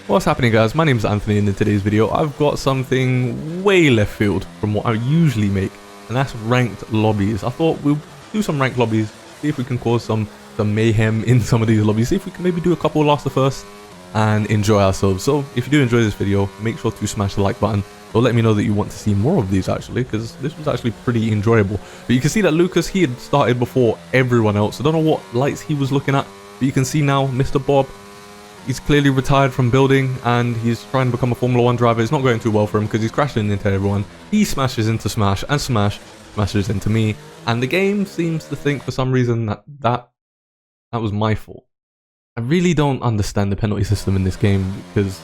What's happening, guys? My name is Anthony, and in today's video I've got something way left field from what I usually make, and that's ranked lobbies. I thought we'll do some ranked lobbies, see if we can cause some mayhem in some of these lobbies, see if we can maybe do a couple last to first and enjoy ourselves. So if you do enjoy this video, make sure to smash the like button, or let me know that you want to see more of these actually, because this was actually pretty enjoyable. But you can see that Lucas, he had started before everyone else. I don't know what lights he was looking at, but you can see now Mr. Bob, he's clearly retired from building and he's trying to become a Formula 1 driver. It's not going too well for him because he's crashing into everyone. He smashes into Smash, and Smash smashes into me, and the game seems to think for some reason that was my fault. I really don't understand the penalty system in this game, because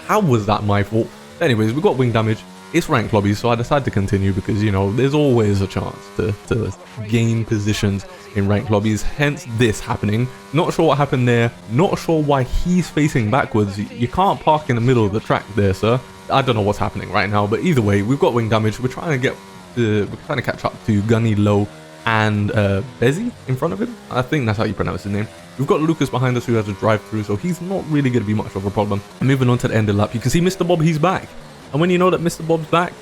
how was that my fault? Anyways, we got wing damage. It's ranked lobbies, so I decided to continue because, you know, there's always a chance to gain positions in ranked lobbies, hence this happening. Not sure what happened there, not sure why he's facing backwards. You can't park in the middle of the track there, sir. I don't know what's happening right now, but either way, we've got wing damage. We're trying to catch up to Gunny Low and Bezzy in front of him. I think that's how you pronounce his name. We've got Lucas behind us who has a drive through, so he's not really going to be much of a problem. And moving on to the end of the lap, you can see Mr. Bob, he's back. And when you know that Mr. Bob's back,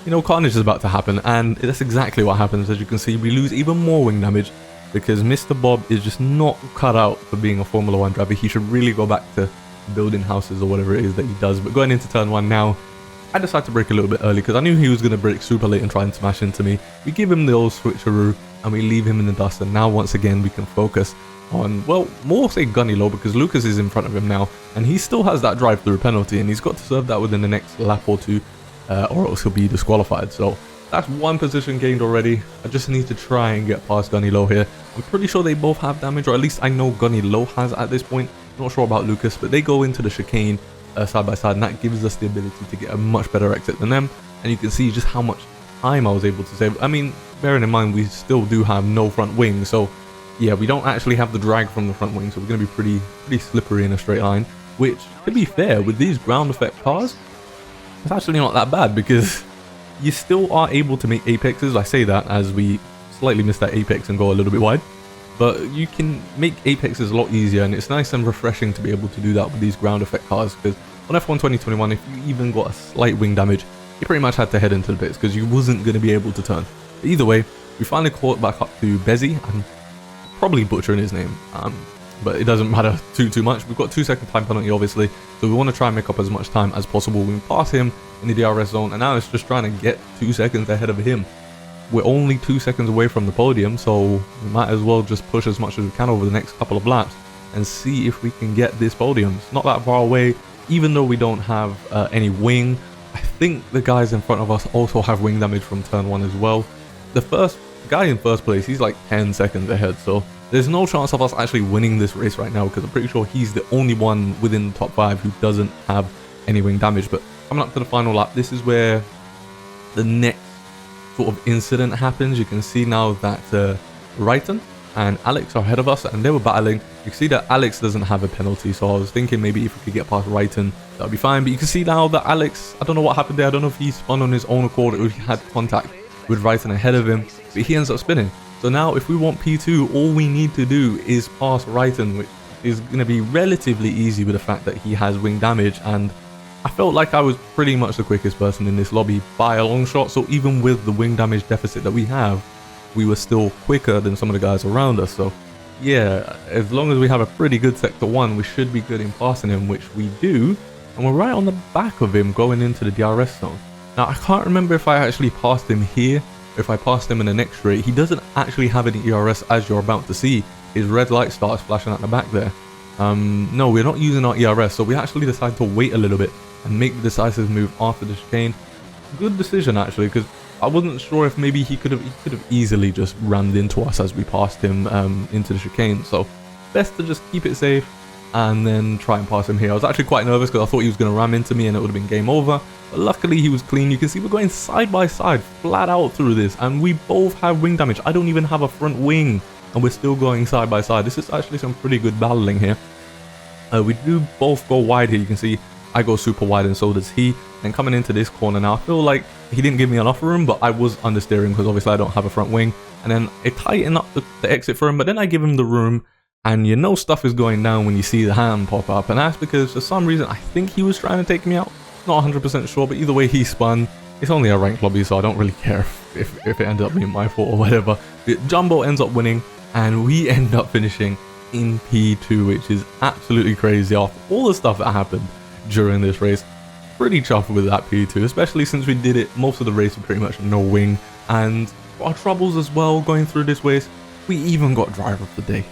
you know carnage is about to happen, and that's exactly what happens. As you can see, we lose even more wing damage because Mr. Bob is just not cut out for being a Formula 1 driver. He should really go back to building houses or whatever it is that he does. But going into turn 1 now, I decided to brake a little bit early because I knew he was going to brake super late and try and smash into me. We give him the old switcheroo and we leave him in the dust, and now once again we can focus on, well, more say Gunny Low, because Lucas is in front of him now and he still has that drive-through penalty and he's got to serve that within the next lap or two, or else he'll be disqualified. So that's one position gained already. I just need to try and get past Gunny Low here. I'm pretty sure they both have damage, or at least I know Gunny Low has at this point. Not sure about Lucas, but they go into the chicane side by side, and that gives us the ability to get a much better exit than them. And you can see just how much time I was able to save. I mean, bearing in mind we still do have no front wing, so yeah, we don't actually have the drag from the front wing, so we're going to be pretty slippery in a straight line, which, to be fair, with these ground effect cars, it's actually not that bad because you still are able to make apexes. I say that as we slightly miss that apex and go a little bit wide, but you can make apexes a lot easier, and it's nice and refreshing to be able to do that with these ground effect cars, because on F1 2021, if you even got a slight wing damage, you pretty much had to head into the pits because you wasn't going to be able to turn. But either way, we finally caught back up to Bezzy. I'm probably butchering his name, but it doesn't matter too much. We've got 2-second time penalty, obviously, so we want to try and make up as much time as possible. We can pass him in the DRS zone, and now it's just trying to get 2 seconds ahead of him. We're only 2 seconds away from the podium, so we might as well just push as much as we can over the next couple of laps and see if we can get this podium. It's not that far away, even though we don't have any wing. I think the guys in front of us also have wing damage from turn 1 as well. The first guy in first place, he's like 10 seconds ahead, so there's no chance of us actually winning this race right now, because I'm pretty sure he's the only one within the top 5 who doesn't have any wing damage. But coming up to the final lap, this is where the next sort of incident happens. You can see now that Ryton and Alex are ahead of us, and they were battling. You can see that Alex doesn't have a penalty, so I was thinking maybe if we could get past Ryton, that would be fine. But you can see now that Alex, I don't know what happened there. I don't know if he spun on his own accord or if he had contact with Ryton ahead of him, but he ends up spinning. So now if we want P2, all we need to do is pass Ryton, which is going to be relatively easy with the fact that he has wing damage, and I felt like I was pretty much the quickest person in this lobby by a long shot. So even with the wing damage deficit that we have, we were still quicker than some of the guys around us. So yeah, as long as we have a pretty good sector 1, we should be good in passing him, which we do, and we're right on the back of him going into the DRS zone. Now, I can't remember if I actually passed him here, or if I passed him in the next straight. He doesn't actually have any ERS, as you're about to see. His red light starts flashing at the back there. No, we're not using our ERS, so we actually decided to wait a little bit and make the decisive move after the chicane. Good decision, actually, because I wasn't sure if maybe he could have easily just rammed into us as we passed him into the chicane. So best to just keep it safe and then try and pass him here. I was actually quite nervous because I thought he was going to ram into me and it would have been game over. But luckily he was clean. You can see we're going side by side, flat out through this, and we both have wing damage. I don't even have a front wing, and we're still going side by side. This is actually some pretty good battling here. We do both go wide here. You can see I go super wide and so does he. And coming into this corner now, I feel like he didn't give me enough room, but I was understeering because obviously I don't have a front wing. And then I tighten up the exit for him, but then I give him the room And you know stuff is going down when you see the hand pop up, and that's because for some reason I think he was trying to take me out. Not 100% sure, but either way he spun. It's only a ranked lobby, so I don't really care if it ended up being my fault or whatever. Jumbo ends up winning, and we end up finishing in P2, which is absolutely crazy after all the stuff that happened during this race. Pretty chuffed with that P2, especially since we did it most of the race with pretty much no wing, and our troubles as well going through this race. We even got driver of the day.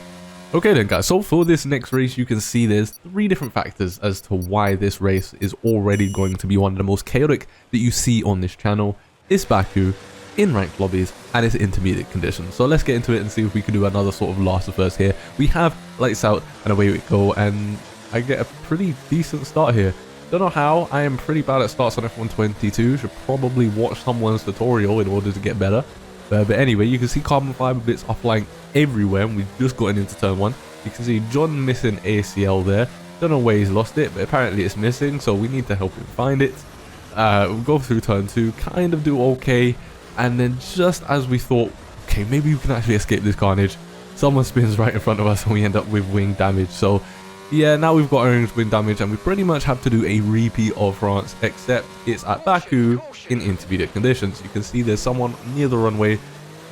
Okay then guys, so for this next race you can see there's 3 different factors as to why this race is already going to be one of the most chaotic that you see on this channel. It's Baku, in ranked lobbies, and it's intermediate conditions. So let's get into it and see if we can do another sort of last to first here. We have lights out and away we go, and I get a pretty decent start here. Don't know how, I am pretty bad at starts on F122, should probably watch someone's tutorial in order to get better. But anyway, you can see carbon fiber bits are flying everywhere, and we've just gotten into turn 1. You can see John missing ACL there. Don't know where he's lost it, but apparently it's missing, so we need to help him find it. We'll go through turn 2, kind of do okay, and then just as we thought, okay, maybe we can actually escape this carnage, someone spins right in front of us and we end up with wing damage. So yeah, now we've got orange wing damage, and we pretty much have to do a repeat of France, except it's at Baku in intermediate conditions. You can see there's someone near the runway,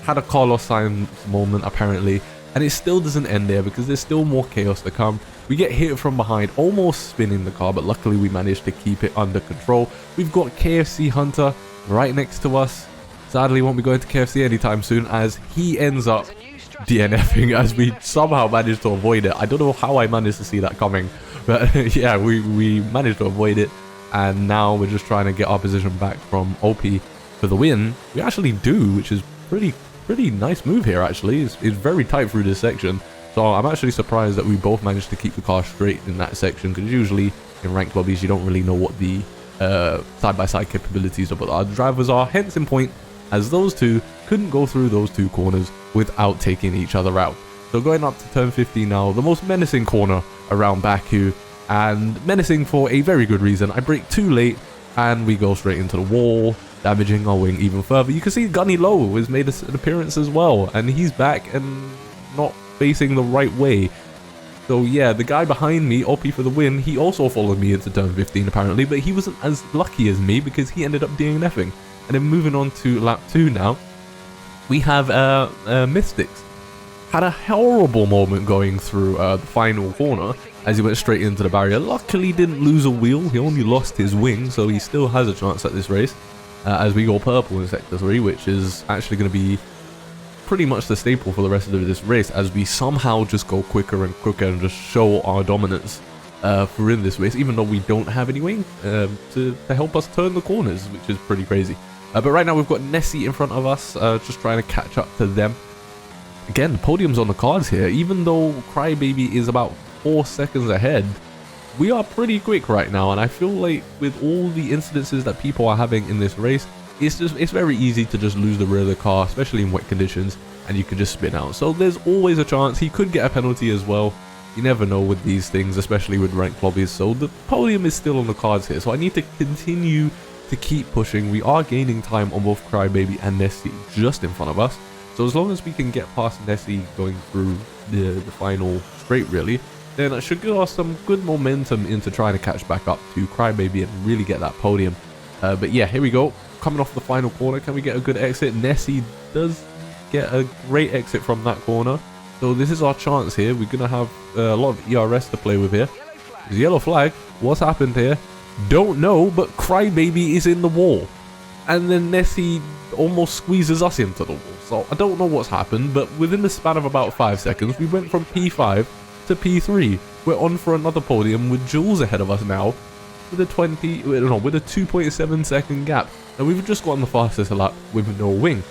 had a Carlos Sainz moment apparently, and it still doesn't end there because there's still more chaos to come. We get hit from behind, almost spinning the car, but luckily we managed to keep it under control. We've got KFC Hunter right next to us. Sadly won't be going to KFC anytime soon, as he ends up DNFing as we somehow managed to avoid it. I don't know how I managed to see that coming, but yeah, we managed to avoid it, and now we're just trying to get our position back from OP for the win. We actually do, which is pretty nice move here actually. It's very tight through this section, so I'm actually surprised that we both managed to keep the car straight in that section, because usually in ranked lobbies you don't really know what the side-by-side capabilities of our drivers are, hence in point as those two couldn't go through those 2 corners without taking each other out. So going up to turn 15 now, the most menacing corner around Baku, and menacing for a very good reason. I brake too late and we go straight into the wall, damaging our wing even further. You can see Gunny Low has made an appearance as well, and he's back and not facing the right way. So yeah, the guy behind me, OP for the win, he also followed me into turn 15 apparently, but he wasn't as lucky as me because he ended up DNFing. And then moving on to lap 2 now, we have Mystics. Had a horrible moment going through the final corner as he went straight into the barrier. Luckily didn't lose a wheel, he only lost his wing, so he still has a chance at this race. As we go purple in sector 3, which is actually going to be pretty much the staple for the rest of this race, as we somehow just go quicker and quicker and just show our dominance for in this race, even though we don't have any wing to help us turn the corners, which is pretty crazy. But right now we've got Nessie in front of us, just trying to catch up to them. Again, the podium's on the cards here. Even though Crybaby is about 4 seconds ahead, we are pretty quick right now, and I feel like with all the incidences that people are having in this race, it's very easy to just lose the rear of the car, especially in wet conditions, and you can just spin out. So there's always a chance he could get a penalty as well. You never know with these things, especially with ranked lobbies. So the podium is still on the cards here, so I need to continue to keep pushing. We are gaining time on both Crybaby and Nessie just in front of us, so as long as we can get past Nessie going through the final straight really, then it should give us some good momentum into trying to catch back up to Crybaby and really get that podium. But yeah, here we go, coming off the final corner. Can we get a good exit? Nessie does get a great exit from that corner, so this is our chance here. We're gonna have a lot of ERS to play with here. There's a yellow flag. What's happened here? Don't know, but Crybaby is in the wall, and then Nessie almost squeezes us into the wall. So I don't know what's happened, but within the span of about 5 seconds, we went from P5 to P3. We're on for another podium with Jules ahead of us now, with a 2.7 second gap, and we've just gotten the fastest lap with no wing.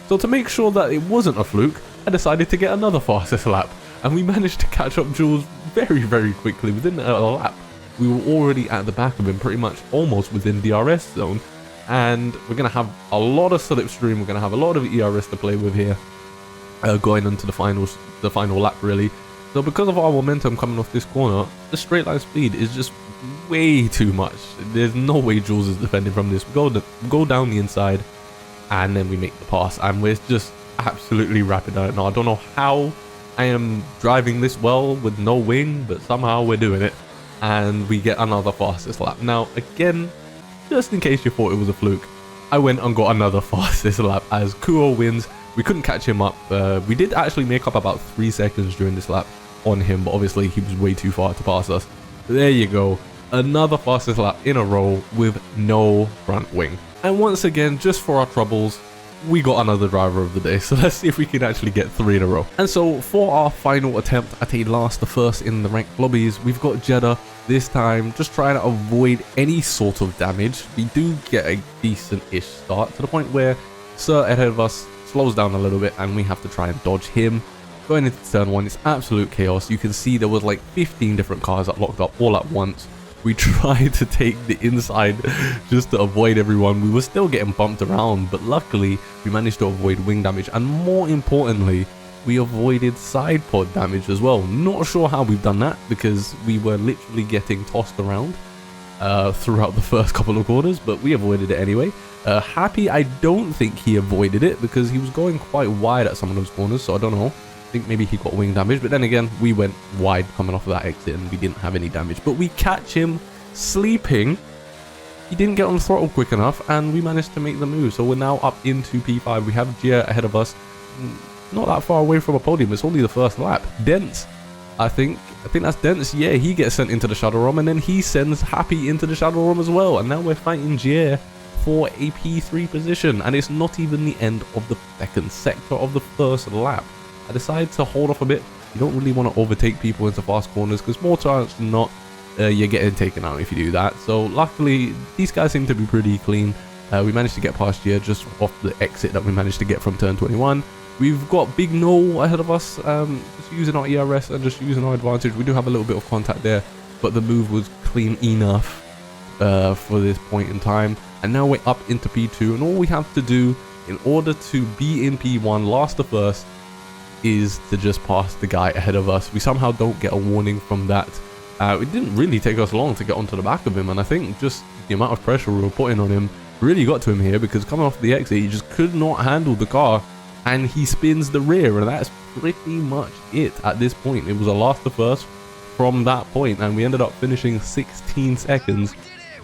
So to make sure that it wasn't a fluke, I decided to get another fastest lap, and we managed to catch up Jules very quickly. Within a lap, we were already at the back of him, pretty much almost within DRS zone, and we're going to have a lot of slipstream, we're going to have a lot of ERS to play with here, going into the final lap really. So because of our momentum coming off this corner, the straight line speed is just way too much. There's no way Jules is defending from this. We go down the inside, and then we make the pass, and we're just absolutely rapid out now. I don't know how I am driving this well with no wing, but somehow we're doing it. And we get another fastest lap. Now, again, just in case you thought it was a fluke, I went and got another fastest lap as Kuo wins. We couldn't catch him up. We did actually make up about 3 seconds during this lap on him, but obviously he was way too far to pass us. There you go. Another fastest lap in a row with no front wing. And once again, just for our troubles, we got another driver of the day. So let's see if we can actually get 3 in a row. And so for our final attempt at a last to first in the ranked lobbies, we've got Jeddah. This time, just trying to avoid any sort of damage. We do get a decent-ish start to the point where Sir ahead of us slows down a little bit and we have to try and dodge him. Going into turn 1, it's absolute chaos. You can see there was like 15 different cars that locked up all at once. We tried to take the inside just to avoid everyone. We were still getting bumped around, but luckily we managed to avoid wing damage, and more importantly, we avoided side pod damage as well. Not sure how we've done that because we were literally getting tossed around throughout the first couple of corners, but we avoided it anyway. Happy, I don't think he avoided it because he was going quite wide at some of those corners, so I don't know. I think maybe he got wing damage, but then again, we went wide coming off of that exit and we didn't have any damage. But we catch him sleeping. He didn't get on the throttle quick enough and we managed to make the move. So we're now up into P5. We have Jeddah ahead of us. Not that far away from a podium. It's only the first lap. Dents, I think that's Dents. Yeah, he gets sent into the shuttle room and then he sends Happy into the shuttle room as well. And now we're fighting Jeddah for a P3 position. And it's not even the end of the second sector of the first lap. I decided to hold off a bit. You don't really want to overtake people into fast corners because more times than not, you're getting taken out if you do that. So luckily, these guys seem to be pretty clean. We managed to get past here just off the exit that we managed to get from turn 21. We've got Big No ahead of us, just using our ERS and just using our advantage. We do have a little bit of contact there, but the move was clean enough for this point in time. And now we're up into P2, and all we have to do in order to be in P1 last to first is to just pass the guy ahead of us. We somehow don't get a warning from that. It didn't really take us long to get onto the back of him, and I think just the amount of pressure we were putting on him really got to him here because coming off the exit, he just could not handle the car and he spins the rear, and that's pretty much it at this point. It was a last to first from that point, and we ended up finishing 16 seconds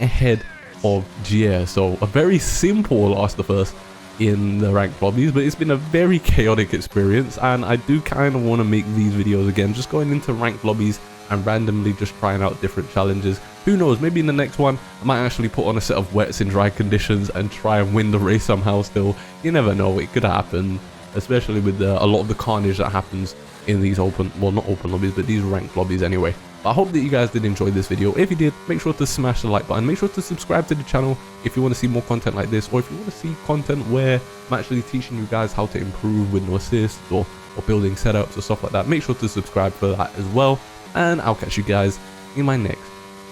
ahead of Jeddah. So a very simple last to first in the ranked lobbies, but it's been a very chaotic experience, and I do kind of want to make these videos again, just going into ranked lobbies and randomly just trying out different challenges. Who knows, maybe in the next one I might actually put on a set of wets in dry conditions and try and win the race somehow still. You never know, it could happen, especially with a lot of the carnage that happens in these open, well, not open lobbies, but these ranked lobbies anyway. But I hope that you guys did enjoy this video. If you did, make sure to smash the like button. Make sure to subscribe to the channel if you want to see more content like this, or if you want to see content where I'm actually teaching you guys how to improve with no assists or building setups or stuff like that. Make sure to subscribe for that as well, and I'll catch you guys in my next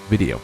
video.